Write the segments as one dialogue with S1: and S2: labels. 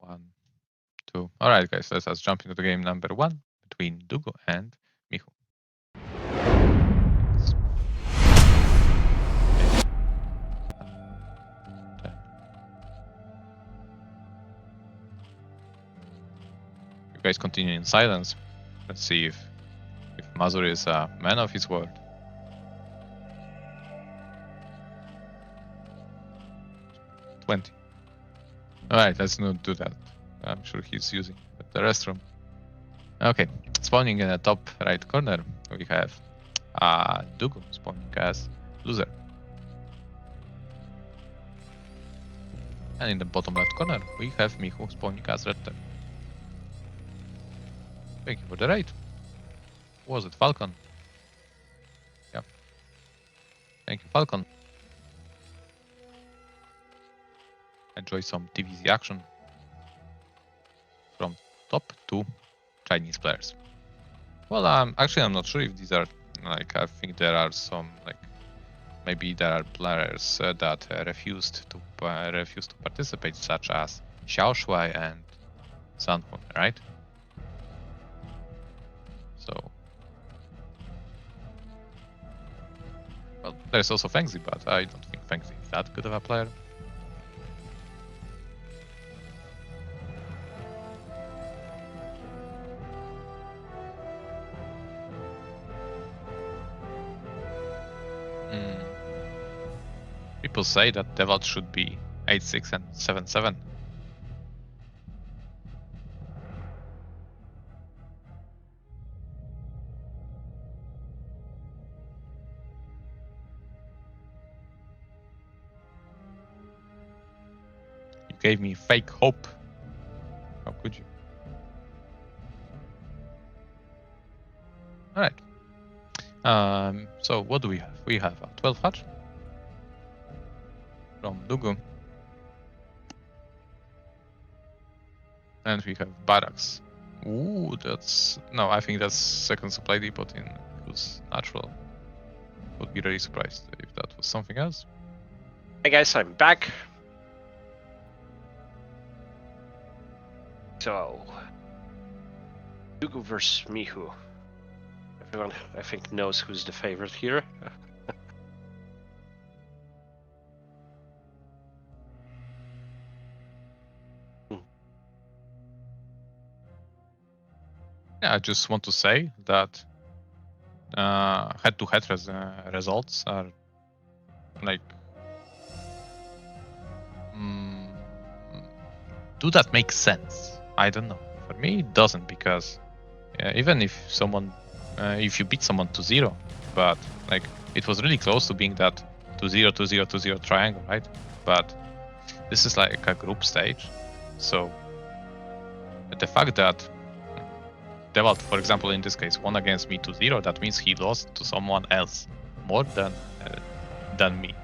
S1: 1, 2. All right, guys, let's jump into the game number 1 between DuGu and Mihu. You guys continue in silence. Let's see if Mazur is a man of his word. All right, let's not do that. I'm sure he's using the restroom. Okay, spawning in the top right corner, we have DuGu spawning as loser. And in the bottom left corner, we have Mihu spawning as repl. Thank you for the raid. Was it Falcon? Yeah. Thank you, Falcon. Enjoy some TVZ action from top 2 Chinese players. Well, actually, I'm not sure if these are like. I think there are some like. Maybe there are players that refused to participate, such as Xiao Shuai and Sanhun, right? So, well, there's also Fengzi, but I don't think Fengzi is that good of a player. People say that Dewalt should be 8-6 and 7-7. You gave me fake hope. How could you? All right. So what do we have? We have a 12 hatch from DuGu. And we have barracks. Ooh, that's... No, I think that's second supply depot in who's natural. Would be really surprised if that was something else.
S2: Hey guys, I'm back. So, DuGu versus Mihu. Everyone, I think, knows who's the favorite here.
S1: Yeah, I just want to say that head-to-head results are like... do that make sense? I don't know. For me, it doesn't, because even if someone, if you beat someone 2-0, but like it was really close to being that 2-0, 2-0, 2-0 triangle, right? But this is like a group stage, so the fact that Dewalt, for example, in this case, won against me 2-0, that means he lost to someone else more than me.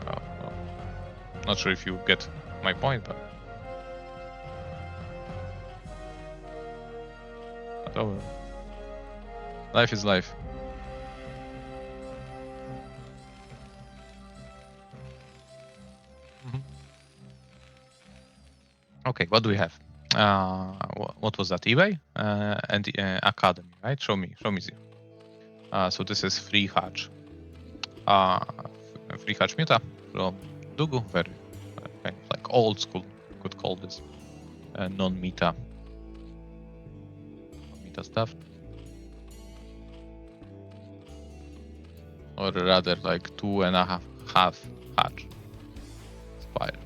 S1: Well, not sure if you get my point, but oh, life is life. Okay, what do we have? What was that? eBay and Academy, right? Show me zero. So this is free hatch. Free hatch meta from DuGu, very kind of like old school. Could call this non-meta stuff, or rather like 2.5 hatch spire,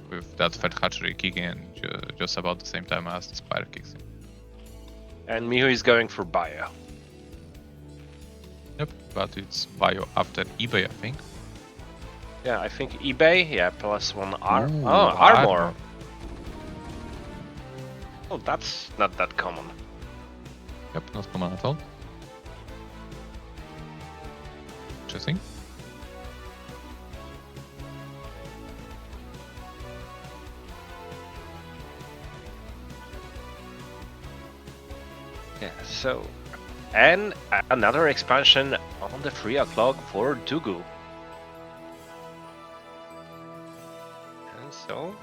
S1: with that third hatchery kicking in just about the same time as the spire kicks in.
S2: And Mihu is going for bio.
S1: Yep, but it's bio after eBay, I think.
S2: Yeah, I think eBay, yeah, +1 R.
S1: Ooh,
S2: oh, armor. Oh, that's not that common.
S1: Yep, not common at all. Interesting.
S2: Yeah, so... And another expansion on the 3 o'clock for DuGu. So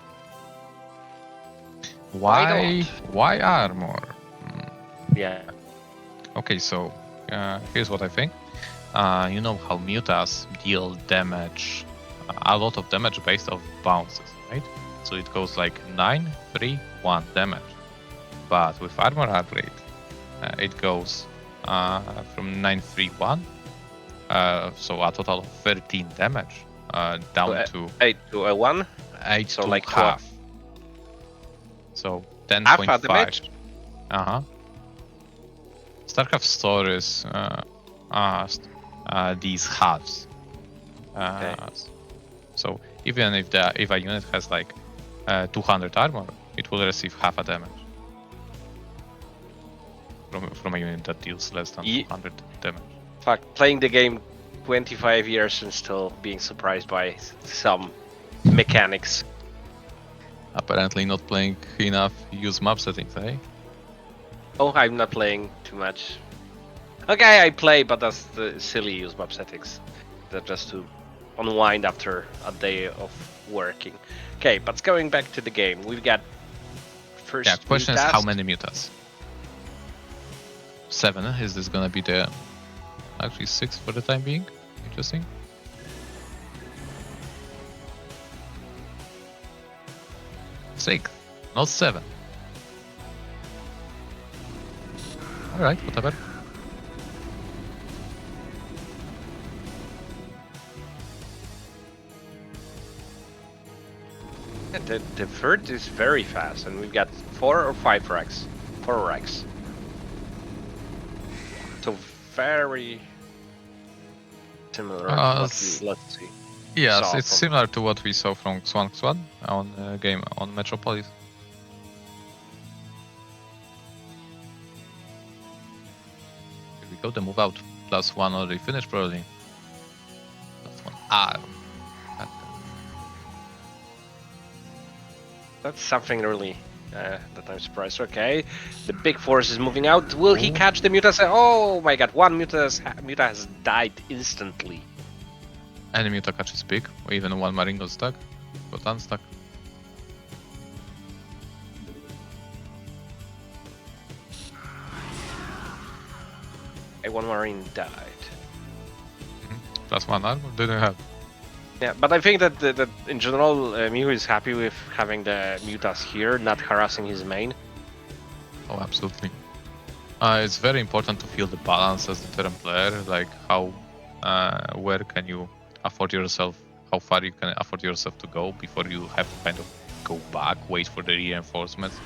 S1: Why armor?
S2: yeah.
S1: Okay, so here's what I think. You know how mutas deal damage, a lot of damage based off bounces, right? So it goes like 9, 3, 1 damage. But with armor upgrade, it goes from 9, 3, 1, so a total of 13 damage, down to
S2: 8 to a 1.
S1: 8
S2: So
S1: to
S2: like
S1: half. So
S2: Half a
S1: 10.5.
S2: damage?
S1: StarCraft stores these halves.
S2: Okay.
S1: So even if a unit has like 200 armor, it will receive half a damage from a unit that deals less than 200 damage.
S2: Fuck, playing the game 25 years and still being surprised by some mechanics.
S1: Apparently not playing enough use map settings, eh?
S2: Oh, I'm not playing too much. Okay, I play, but that's the silly use map settings. That's just to unwind after a day of working. Okay, but going back to the game, we've got first.
S1: Yeah, question is
S2: task.
S1: how many mutas? 7, is this gonna be the... Actually 6 for the time being? Interesting. Six, not 7. Alright, whatever.
S2: The third is very fast, and we've got 4 or 5 racks. 4 racks. So very similar. Let's see.
S1: Yes, it's similar to what we saw from Xwan on game on Metropolis. Here we go, the move out. +1 already finished probably. +1 arm.
S2: That's something really that I'm surprised. Okay, the big force is moving out. Will he catch the mutas? Oh my god, one muta has died instantly.
S1: Any muta catches big, or even one marine got stuck, got unstuck.
S2: Okay, one marine died.
S1: +1 armor didn't have.
S2: Yeah, but I think that in general, Mihu is happy with having the mutas here, not harassing his main.
S1: Oh, absolutely. It's very important to feel the balance as the Terran player, like how, where can you afford yourself, how far you can afford yourself to go before you have to kind of go back, wait for the reinforcements,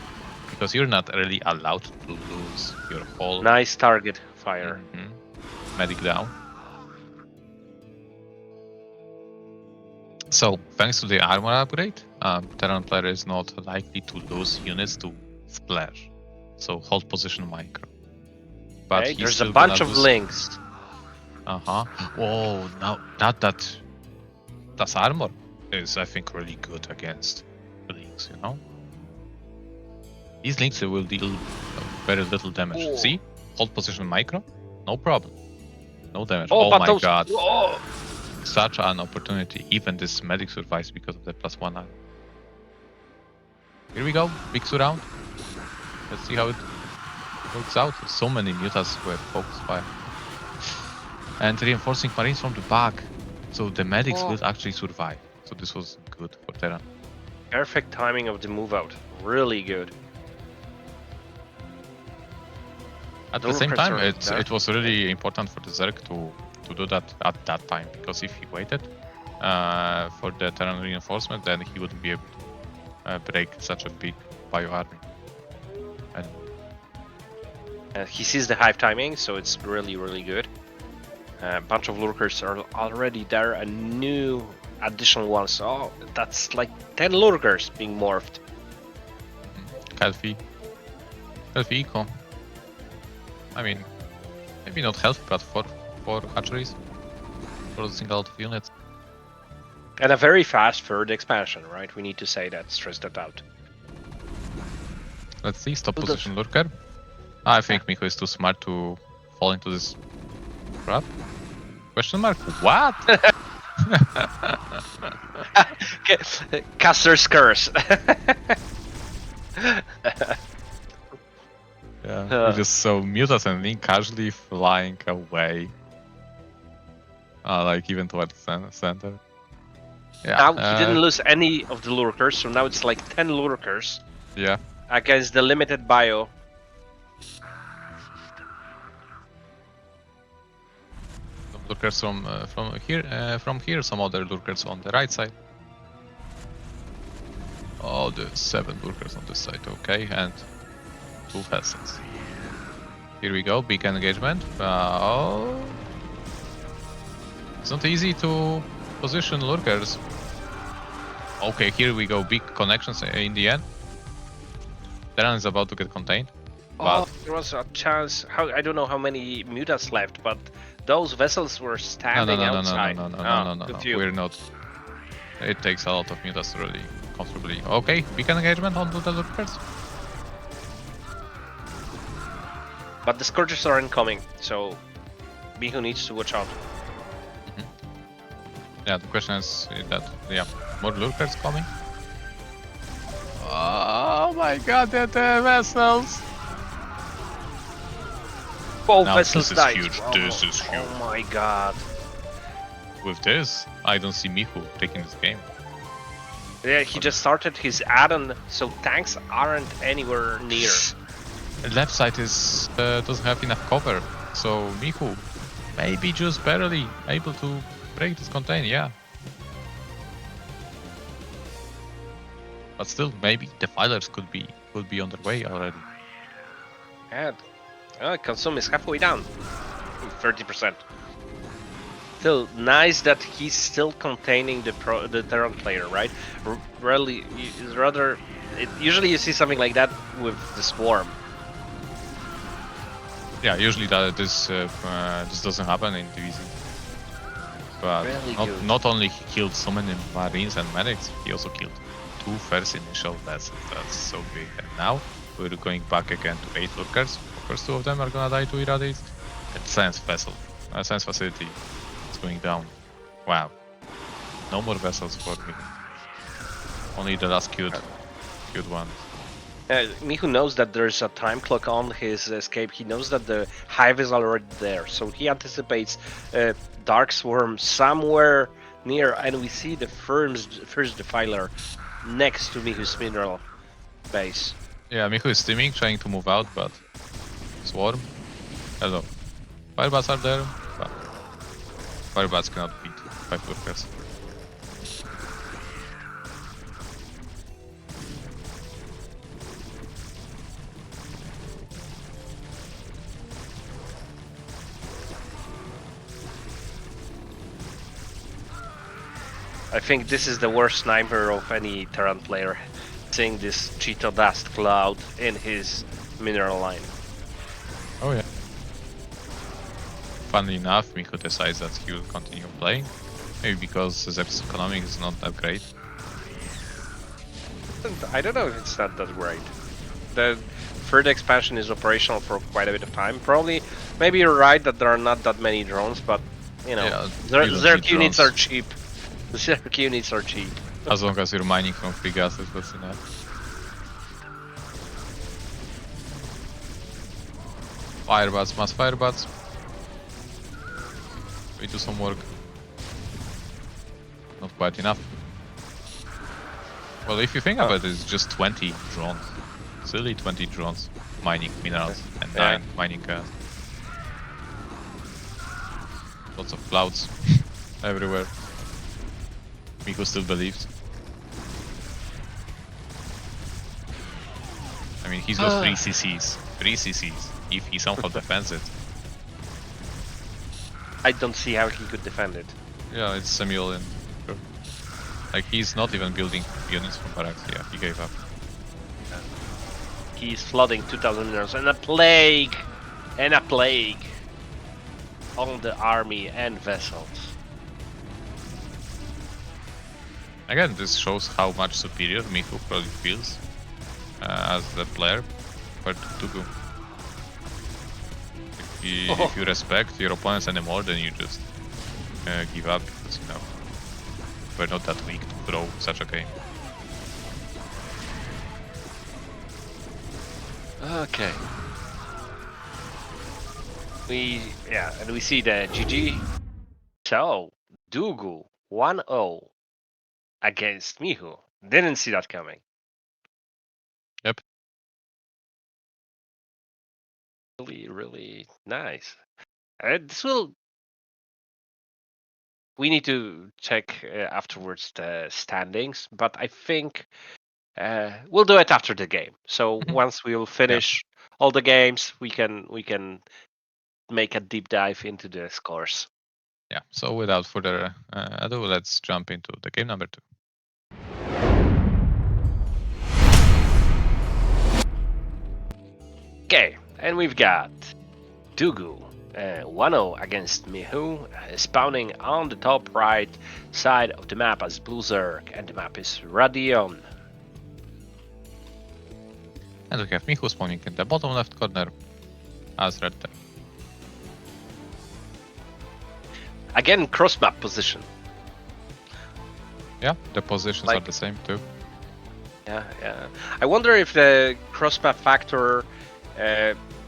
S1: because you're not really allowed to lose your whole...
S2: Nice target fire.
S1: Medic down. So, thanks to the armor upgrade, Terran player is not likely to lose units to splash. So, hold position micro. But
S2: Okay, there's a bunch of links.
S1: Oh, now that armor is, I think, really good against links, you know? These links will deal very little damage.
S2: Oh.
S1: See? Hold position micro, no problem. No damage.
S2: Oh,
S1: Oh
S2: but
S1: my god.
S2: Oh.
S1: Such an opportunity. Even this medic survives because of the +1 armor. Here we go. Big surround. Let's see how it works out. So many mutas were focused fire. And reinforcing marines from the back. So the medics will actually survive. So this was good for Terran.
S2: Perfect timing of the move out. Really good.
S1: At the same time, it was really important for the Zerg to do that at that time, because if he waited for the Terran reinforcement, then he wouldn't be able to break such a big bio army. And
S2: he sees the hive timing, so it's really, really good. A bunch of lurkers are already there, a new additional ones. Oh, that's like 10 lurkers being morphed.
S1: Healthy eco. I mean, maybe not healthy, but for hatcheries, producing a lot of units.
S2: And a very fast third expansion, right? We need to say that, stress that out.
S1: Let's see, stop position lurker. I think Mihu is too smart to fall into this trap. Question mark? What?
S2: Caster's curse.
S1: Yeah, we just saw Mutas and Link casually flying away. Like even towards center. Yeah.
S2: Now he didn't lose any of the lurkers, so now it's like 10 lurkers.
S1: Yeah.
S2: Against the limited bio.
S1: Some lurkers from here, some other lurkers on the right side. Oh, the 7 lurkers on this side, okay, and 2 vessels. Here we go, big engagement. Oh, it's not easy to position lurkers. Okay, here we go, big connections in the end. Terran is about to get contained. But
S2: there was a chance. I don't know how many mutas left, but those vessels were standing outside.
S1: No. We're not. It takes a lot of mutas to really comfortably. Okay, big engagement onto the lurkers.
S2: But the Scourgers are incoming, so Mihu needs to watch out.
S1: Yeah, the question is that, yeah, more lurkers coming. Oh my god, the vessels!
S2: Both
S1: Now,
S2: vessels
S1: this is
S2: died.
S1: huge.
S2: Oh,
S1: This is huge.
S2: Oh my god.
S1: With this, I don't see Mihu taking this game.
S2: Yeah, he just started his add-on, so tanks aren't anywhere near.
S1: Left side is doesn't have enough cover, so Mihu maybe just barely able to break this contain, yeah. But still, maybe defilers could be on their way already.
S2: Yeah, Consume is halfway down, 30%. Still nice that he's still containing the Terran player, right? Really, usually you see something like that with the Swarm.
S1: Yeah, usually this doesn't happen in DBZ. But
S2: Really
S1: not only he killed so many Marines and medics, he also killed 2 first initial vessels. That's so big. And now we're going back again to 8 lurkers. Of course, 2 of them are gonna die to irradiate. And Science facility is going down. Wow. No more vessels for me. Only the last cute one.
S2: Mihu knows that there's a time clock on his escape. He knows that the hive is already there, so he anticipates Dark Swarm somewhere near, and we see the first defiler next to Mihu's mineral base.
S1: Yeah, Mihu is steaming, trying to move out, but Swarm. Hello. Firebats are there, but Firebats cannot beat 5 lurkers.
S2: I think this is the worst nightmare of any Terran player, seeing this Cheeto dust cloud in his mineral line.
S1: Oh yeah. Funnily enough, Mihu decides that he will continue playing. Maybe because Zerg's economic is not that great.
S2: I don't know if it's not that great. The third expansion is operational for quite a bit of time. Probably, maybe you're right that there are not that many drones, but you know,
S1: Yeah,
S2: Zerg units are cheap. Zerg units are cheap.
S1: As long as you're mining from free gas, that's enough. Firebats, mass firebats. We do some work. Not quite enough. Well, if you think about it, it's just 20 drones. Silly 20 drones mining minerals and 9 mining gas. Lots of clouds everywhere. Mihu still believes. I mean, he's got 3 CCs. 3 CCs. If he somehow defends it.
S2: I don't see how he could defend it.
S1: Yeah, it's semi-all-in. Sure. Like, he's not even building units from barracks. Yeah, he gave up.
S2: He's flooding 2,000 minerals and a plague! And a plague! On the army and vessels.
S1: Again, this shows how much superior Mihu probably feels as a player compared to DuGu. If you respect your opponents anymore, then you just give up because, you know, were not that weak to throw such a game.
S2: Okay. And we see the GG. So, DuGu 1-0 against Mihu. Didn't see that coming.
S1: Yep.
S2: Really, really nice. This will. We need to check afterwards the standings, but I think we'll do it after the game. So once we'll finish all the games, we can make a deep dive into the scores.
S1: Yeah. So without further ado, let's jump into the game number 2.
S2: Okay, and we've got DuGu 1-0 against Mihu, spawning on the top right side of the map as Blue Zerg, and the map is Radeon.
S1: And we have Mihu spawning in the bottom left corner as Red Dead.
S2: Again, cross map position.
S1: Yeah, the positions are the same too.
S2: Yeah. I wonder if the cross map factor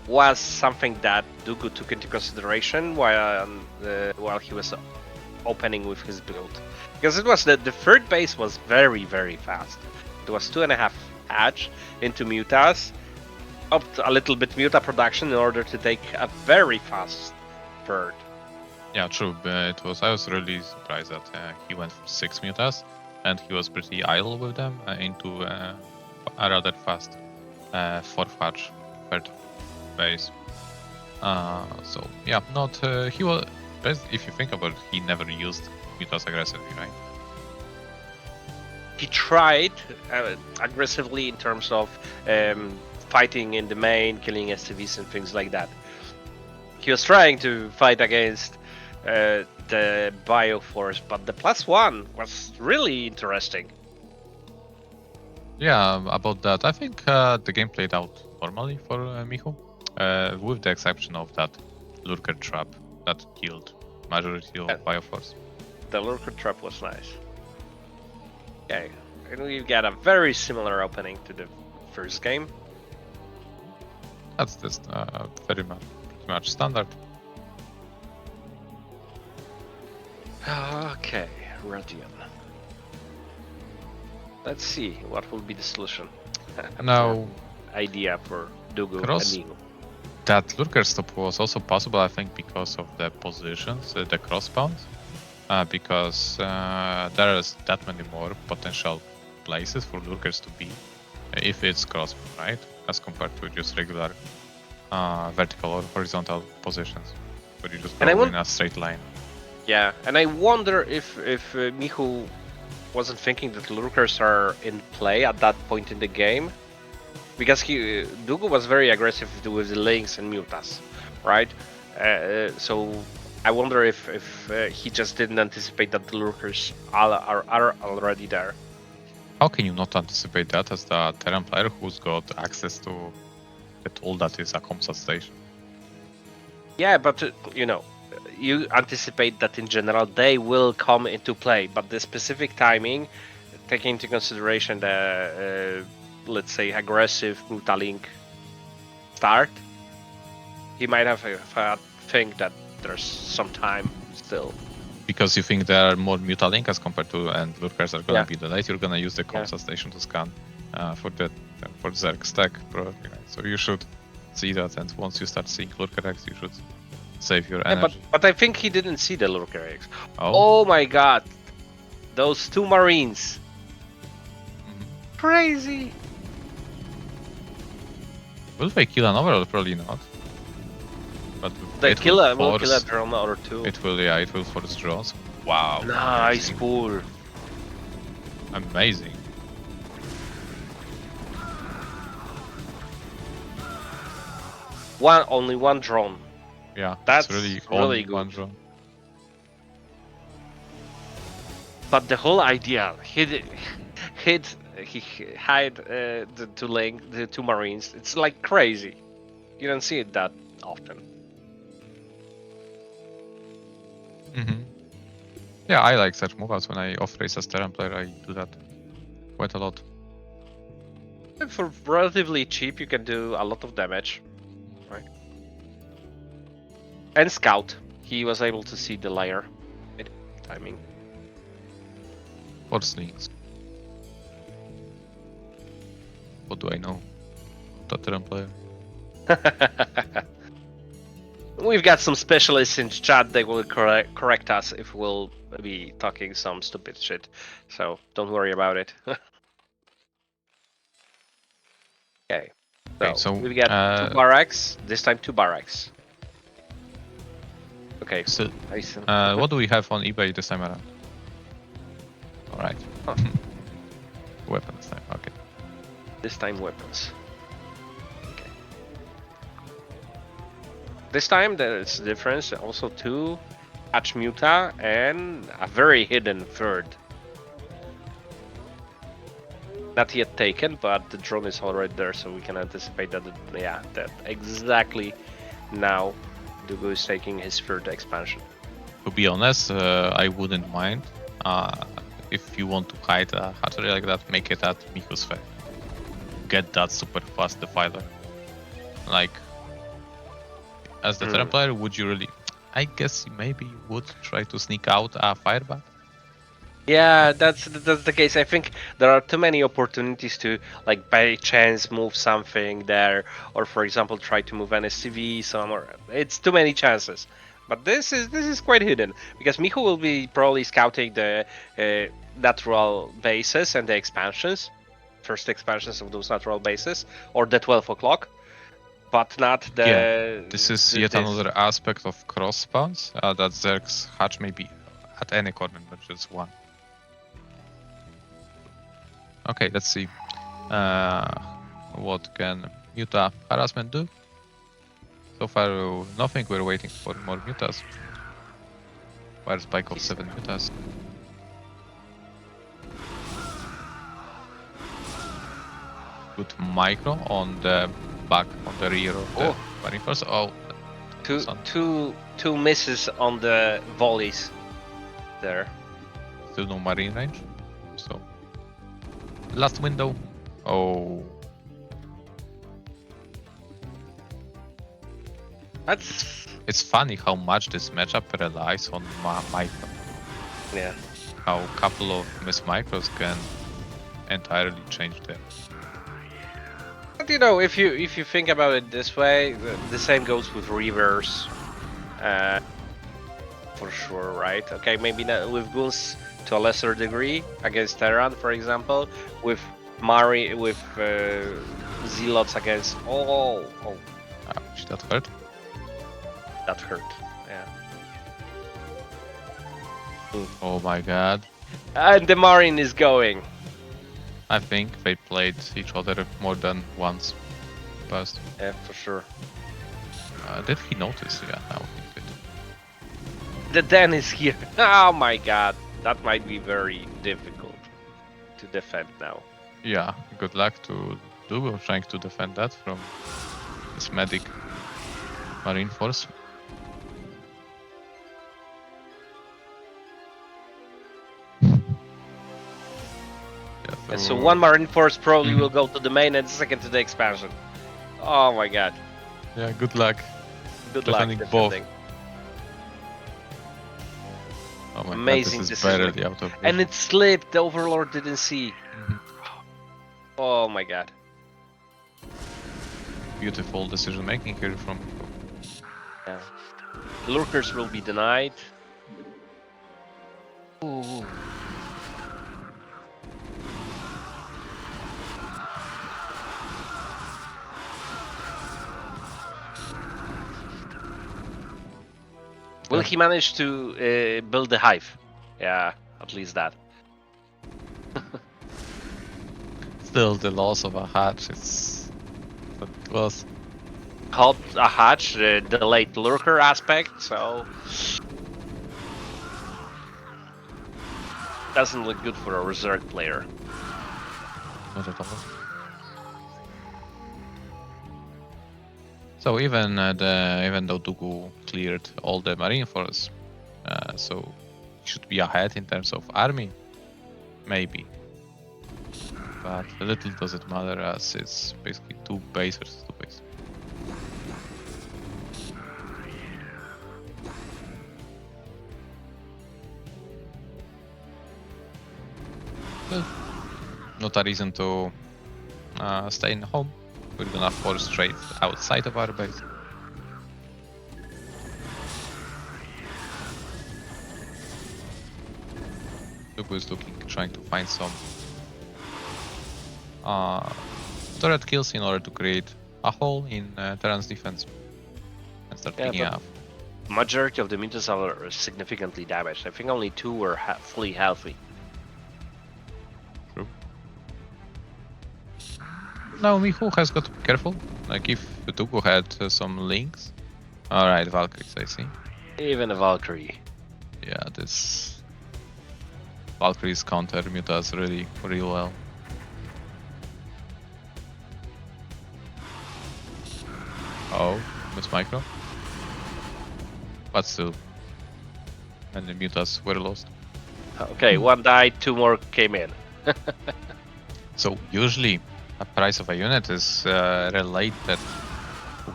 S2: was something that DuGu took into consideration while he was opening with his build, because it was the third base was very, very fast. It was 2.5 hatch into mutas, up a little bit muta production in order to take a very fast third.
S1: Yeah, true. But I was really surprised that he went for 6 mutas, and he was pretty idle with them into a rather fast 4th hatch third base. So yeah, not he was. If you think about it, he never used mutas aggressively, right?
S2: He tried aggressively in terms of fighting in the main, killing SCVs and things like that. He was trying to fight against the Bioforce, but the +1 was really interesting.
S1: Yeah, about that, I think the game played out normally for Mihu, with the exception of that lurker trap that killed majority of Bioforce.
S2: The lurker trap was nice. Okay, and we've got a very similar opening to the first game.
S1: That's just pretty much standard.
S2: Okay, Radeon. Let's see what will be the solution.
S1: Now,
S2: idea for DuGu and Mihu.
S1: That lurker stop was also possible, I think, because of the positions, the cross spawns, because there is that many more potential places for lurkers to be if it's cross, right? As compared to just regular vertical or horizontal positions, where you just go in a straight line.
S2: Yeah, and I wonder if Mihu wasn't thinking that lurkers are in play at that point in the game, because DuGu was very aggressive with the links and mutas, right? So I wonder if he just didn't anticipate that the lurkers are already there.
S1: How can you not anticipate that as the Terran player who's got access to all that is a comsat station?
S2: Yeah, but you anticipate that in general they will come into play, but the specific timing, taking into consideration the let's say aggressive mutalink start, he might have think that there's some time still.
S1: Because you think there are more mutalink as compared to, and lurkers are gonna be delayed, you're gonna use the comsat station to scan for Zerg stack probably, right? So you should see that, and once you start seeing lurker X, you should save your energy.
S2: But I think he didn't see the lurker X. Oh my god, those 2 marines, crazy.
S1: Will they kill an overall? Probably not. But
S2: they will kill a drone or 2.
S1: It will force drones. Wow.
S2: Nice pull.
S1: Amazing.
S2: Only one drone.
S1: Yeah,
S2: that's
S1: really
S2: good.
S1: One drone.
S2: But the whole idea, he hide the 2 marines. It's like crazy. You don't see it that often.
S1: Yeah, I like such move outs when I off race as Terran player. I do that quite a lot.
S2: And for relatively cheap, you can do a lot of damage, right? And scout. He was able to see the layer. Timing.
S1: Or slings. What do I know? The Terran player.
S2: We've got some specialists in chat that will correct us if we'll be talking some stupid shit. So don't worry about it. Okay.
S1: Okay,
S2: So
S1: so
S2: we've got 2 barracks. This time 2 barracks. Okay.
S1: So,
S2: Nice.
S1: what do we have on eBay this time around? All right.
S2: Huh.
S1: Weapon this time. Okay.
S2: This time weapons. Okay. This time there's a difference. Also 2 Hatch Muta and a very hidden third. Not yet taken, but the drone is already there, so we can anticipate that. That exactly now DuGu is taking his third expansion.
S1: To be honest, I wouldn't mind. If you want to hide a hatchery like that, make it at Mihu's face. Get that super fast defiler. Like, as the Terran player, would you really? I guess maybe you would try to sneak out a firebat.
S2: Yeah, that's the case. I think there are too many opportunities to, like, by chance move something there, or for example try to move an SCV somewhere. It's too many chances. But this is quite hidden because Mihu will be probably scouting the natural bases and the expansions, first expansions of those natural bases, or the 12 o'clock, but not the.
S1: Yeah, this is yet another aspect of cross spawns that Zerg's hatch may be at any corner, not just one. Okay, let's see. What can Muta harassment do? So far, nothing. We're waiting for more Mutas. Fire spike of 7 Mutas. Good micro on the back, on the rear of the Marine Force. Oh,
S2: two misses on the volleys there.
S1: Still no Marine range. So, last window. Oh. It's funny how much this matchup relies on micro.
S2: Yeah.
S1: How a couple of miss micros can entirely change the.
S2: But you know, if you think about it this way, the same goes with reverse, for sure, right? Okay, maybe not with goons to a lesser degree against Terran, for example, with Mari, with Zealots against.
S1: Ouch, that hurt.
S2: That hurt. Yeah.
S1: Oh my god.
S2: And the Marine is going.
S1: I think they played each other more than once. Past.
S2: Yeah, for sure.
S1: Did he notice? Yeah, now he did.
S2: The Den is here. Oh my god. That might be very difficult to defend now.
S1: Yeah, good luck to DuGu trying to defend that from this medic Marine Force.
S2: And so one Marine Force probably will go to the main and second to the expansion. Oh my god.
S1: Yeah, good luck.
S2: Good luck
S1: defending
S2: defending.
S1: both. Oh my
S2: Amazing
S1: god, this is
S2: decision.
S1: barely out of
S2: And it slipped, the Overlord didn't see. Oh my god.
S1: Beautiful decision making here from
S2: Yeah. Lurkers will be denied. Ooh. Will he manage to build the hive? Yeah, at least that.
S1: Still the loss of a hatch, it's what it was.
S2: Helped a hatch, the late lurker aspect, so doesn't look good for a reserve player.
S1: Not at all. So even though DuGu cleared all the Marine Force, so should be ahead in terms of army, maybe. But a little does it matter as it's basically 2 base versus 2 base. Well, not a reason to stay in home. We're gonna force trade outside of our base. DuGu is trying to find some turret kills in order to create a hole in Terran's defense and start picking up.
S2: Majority of the mutants are significantly damaged. I think only 2 were fully healthy.
S1: True. Now Mihu has got to be careful. Like if DuGu had some links. Alright, Valkyries, I see.
S2: Even a Valkyrie.
S1: Yeah, this Valkyries counter mutas really well. Oh, miss micro. But still, and the mutas were lost.
S2: Okay, 1 died, 2 more came in.
S1: So usually, a price of a unit is related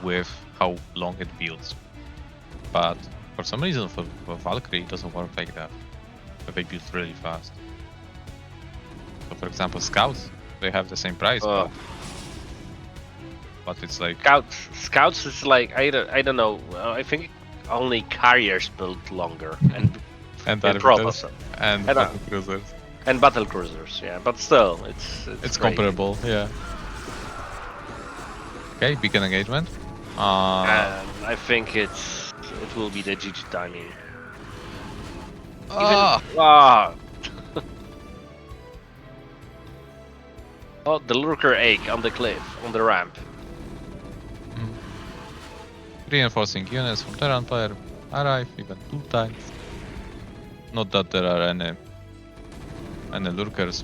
S1: with how long it builds. But for some reason, for Valkyrie, it doesn't work like that. They build really fast. So, for example, Scouts, they have the same price, but it's like
S2: Scouts is like I don't know. I think only carriers build longer and
S1: Arbiters and battle cruisers.
S2: And battle cruisers, yeah. But still, it's
S1: comparable, yeah. Okay, beacon engagement.
S2: And I think it will be the GG timing. Oh, the lurker egg on the cliff, on the ramp.
S1: Reinforcing units from Terran player arrive even 2 times. Not that there are any lurkers.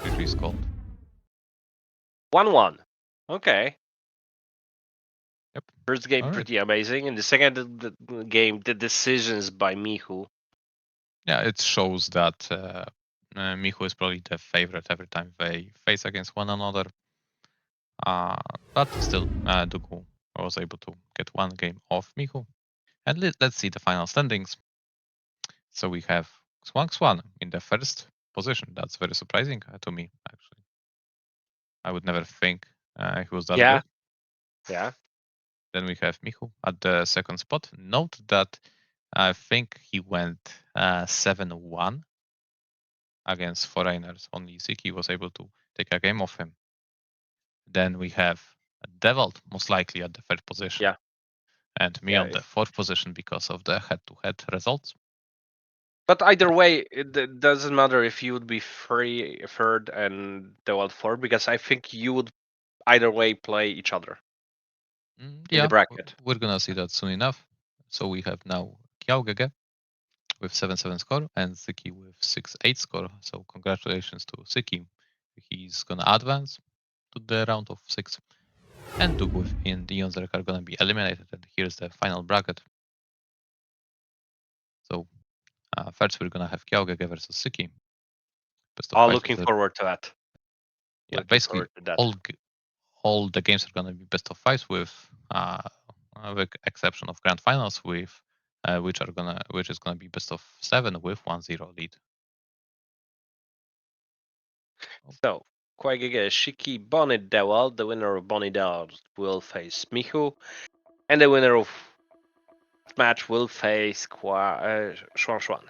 S1: It is called
S2: 1-1. Okay.
S1: Yep.
S2: First game pretty amazing. In the second game, the decisions by Mihu.
S1: Yeah, it shows that Mihu is probably the favorite every time they face against one another. But still, DuGu was able to get 1 game off Mihu. And let's see the final standings. So we have Swan in the first position. That's very surprising to me, actually. I would never think he was that good.
S2: Yeah.
S1: Then we have Mihu at the second spot. Note that I think he went 7-1 against foreigners. Only Sziky was able to take a game off him. Then we have Dewalt, most likely at the 3rd position.
S2: Yeah.
S1: And me on the 4th position because of the head-to-head results.
S2: But either way, it doesn't matter if you would be 3rd and Dewalt 4th, because I think you would either way play each other. In the bracket.
S1: We're gonna see that soon enough. So we have now eOnzErG with 7-7 score and Sziky with 6-8 score. So congratulations to Sziky. He's gonna advance to the round of 6. And DuGu in the eOnzErG are gonna be eliminated. And here's the final bracket. So first we're gonna have eOnzErG versus Sziky.
S2: Looking forward to that.
S1: Yeah, basically all the games are gonna be best of 5s with the exception of grand finals with which is gonna be best of 7 with 1-0 lead.
S2: So eOnzErG, Sziky, Bonyth, Dewalt. The winner of Bonyth Dewalt will face Mihu, and the winner of match will face Xuan.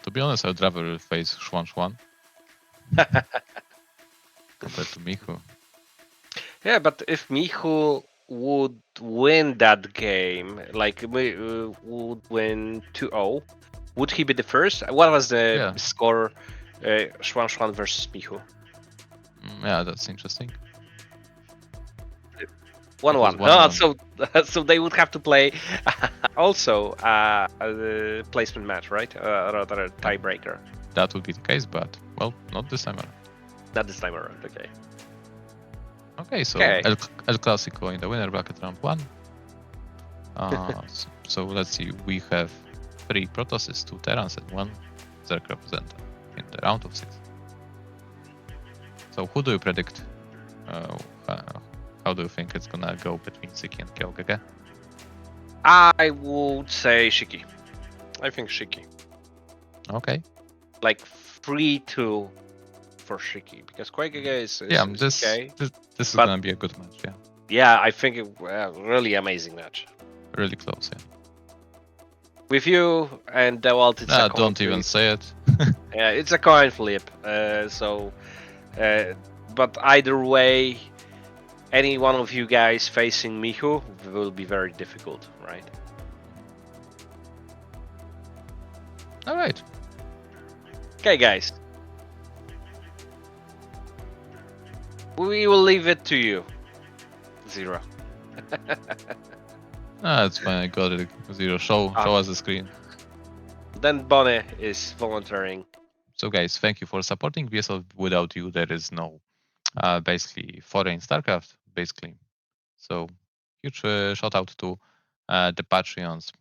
S1: To be honest, I'd rather face Xuan compared to Mihu.
S2: Yeah, but if Mihu would win that game, like would win 2-0, would he be the first? What was the score? Xuan versus Mihu.
S1: Yeah, that's interesting.
S2: 1-1. So they would have to play also a placement match, right? Rather a tiebreaker.
S1: That would be the case, but well, not this time around.
S2: Not this time around. Okay.
S1: Okay, so El Clásico in the winner bracket round 1. So let's see. We have 3 Protosses, 2 Terrans, and 1 Zerg representative in the round of 6. So who do you predict? How do you think it's gonna go between Sziky and KLGG?
S2: I would say Sziky. I think Sziky.
S1: Okay.
S2: Like 3-2 for Sziky, because KLGG is okay.
S1: This is
S2: but-
S1: gonna be a good match, yeah.
S2: Yeah, I think it really amazing match.
S1: Really close, yeah.
S2: With you and Dewalt, it's a coin
S1: Don't
S2: flip.
S1: even say it.
S2: Yeah, it's a coin flip. But either way, any one of you guys facing Mihu will be very difficult, right?
S1: All right.
S2: Okay, guys. We will leave it to you. Zero.
S1: It's fine. I got it. Zero. Show us the screen.
S2: Then Bonyth is volunteering.
S1: So guys, thank you for supporting BSL. Without you, there is no basically foreign StarCraft, basically. So huge shout out to the Patreons.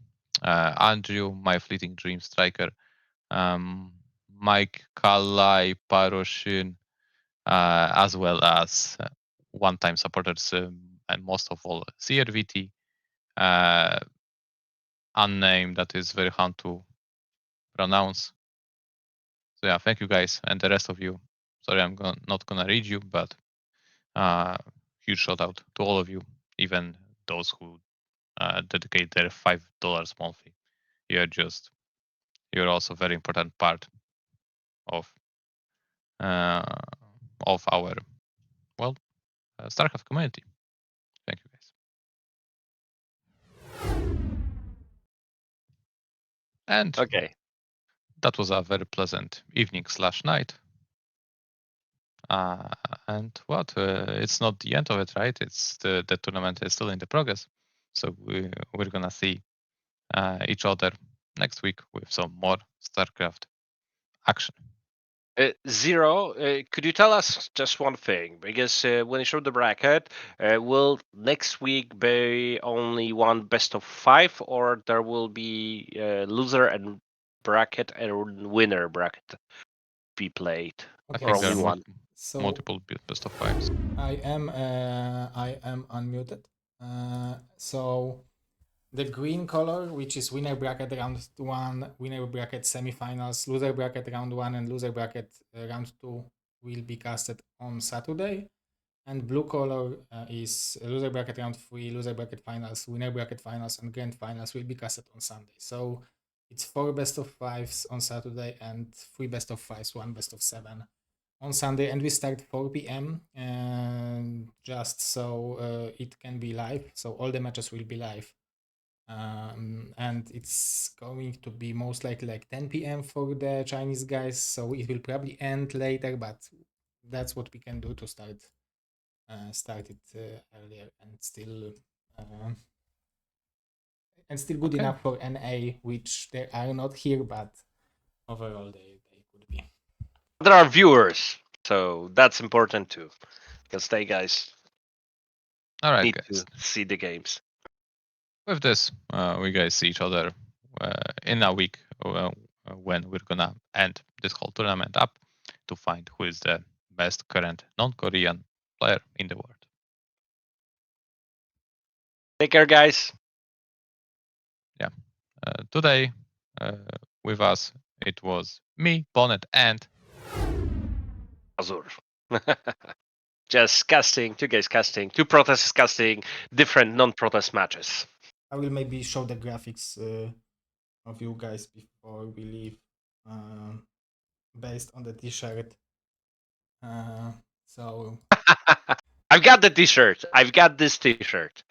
S1: Andrew, My Fleeting Dream Striker, Mike Kalai Paroshin, as well as one-time supporters, and most of all CRVT, unnamed, that is very hard to pronounce. So yeah, thank you guys, and the rest of you. Sorry, I'm not gonna read you, but huge shout out to all of you, even those who dedicate their $5 monthly. You're also a very important part of our StarCraft community. Thank you guys. And
S2: Okay.
S1: that was a very pleasant evening/night. And what? It's not the end of it, right? It's the tournament is still in the progress. So we're gonna see each other next week with some more StarCraft action.
S2: Zero, could you tell us just one thing? Because when you showed the bracket, will next week be only one best of 5, or there will be loser and bracket and winner bracket be played?
S1: I
S2: Or
S1: think there
S2: only
S1: are
S2: one?
S3: So
S1: multiple best of 5s.
S3: I am unmuted. So the green color, which is winner bracket round 1, winner bracket semifinals, loser bracket round 1, and loser bracket round 2, will be casted on Saturday. And blue color is loser bracket round 3, loser bracket finals, winner bracket finals, and grand finals will be casted on Sunday. So it's 4 best of 5s on Saturday and 3 best of 5s, 1 best of 7 on Sunday, and we start 4 p.m. Just so it can be live. So all the matches will be live. And it's going to be most likely like 10 p.m. for the Chinese guys. So it will probably end later, but that's what we can do to start it earlier and still good
S1: Okay.
S3: enough for NA, which they are not here, but overall they could be.
S2: There are viewers, so that's important too. Because they guys
S1: All right,
S2: need
S1: guys.
S2: to see the games.
S1: With this, we guys see each other in a week when we're gonna end this whole tournament up to find who is the best current non-Korean player in the world.
S2: Take care, guys.
S1: Today, with us, it was me, Bonyth, and
S2: Azur. Just casting, 2 guys casting, 2 protests casting, different non-protest matches.
S3: I will maybe show the graphics of you guys before we leave, based on the t-shirt. So
S2: I've got the t-shirt. I've got this t-shirt.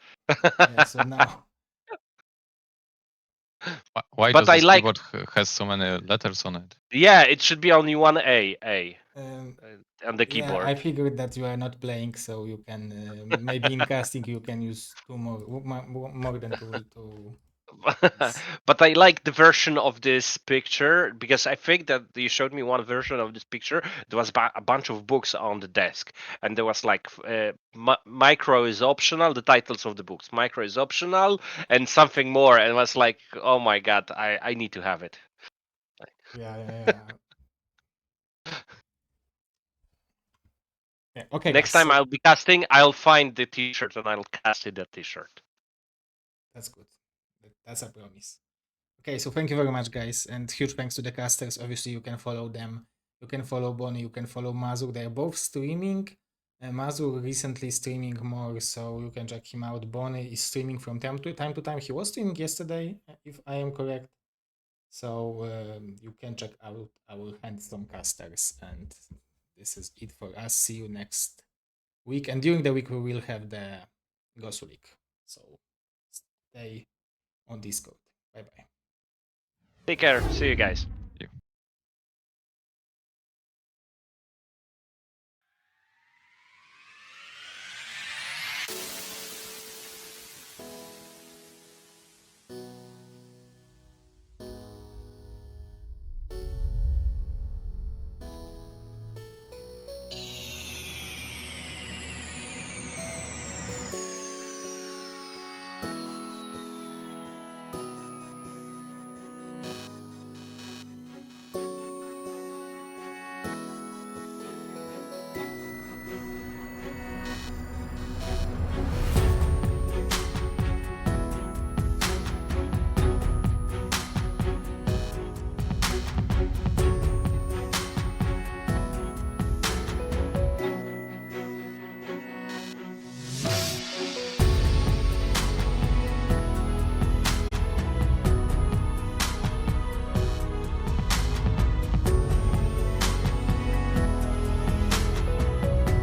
S3: yeah, so now
S1: why
S2: But
S1: does
S2: I
S1: this
S2: like-
S1: keyboard has so many letters on it?
S2: Yeah, it should be only one A on the
S3: yeah,
S2: keyboard.
S3: I figured that you are not playing, so you can maybe in casting you can use 2 more than 2 to
S2: But I like the version of this picture because I think that you showed me one version of this picture. There was a bunch of books on the desk, and there was like micro is optional. The titles of the books, micro is optional, and something more. And it was like, oh my god, I need to have it.
S3: Yeah. Yeah, okay,
S2: Next
S3: guys,
S2: time I'll be casting, I'll find the T-shirt and I'll cast in that T-shirt.
S3: that's good. That's a promise. Okay, so thank you very much, guys, and huge thanks to the casters. Obviously, you can follow them. You can follow Bonnie. You can follow Mazur. They're both streaming. Mazur recently streaming more, so you can check him out. Bonnie is streaming from time to time. He was streaming yesterday, if I am correct. So you can check out our handsome casters. And this is it for us. See you next week. And during the week, we will have the Gosu League. So stay on Discord. Bye bye.
S2: Take care. See you guys.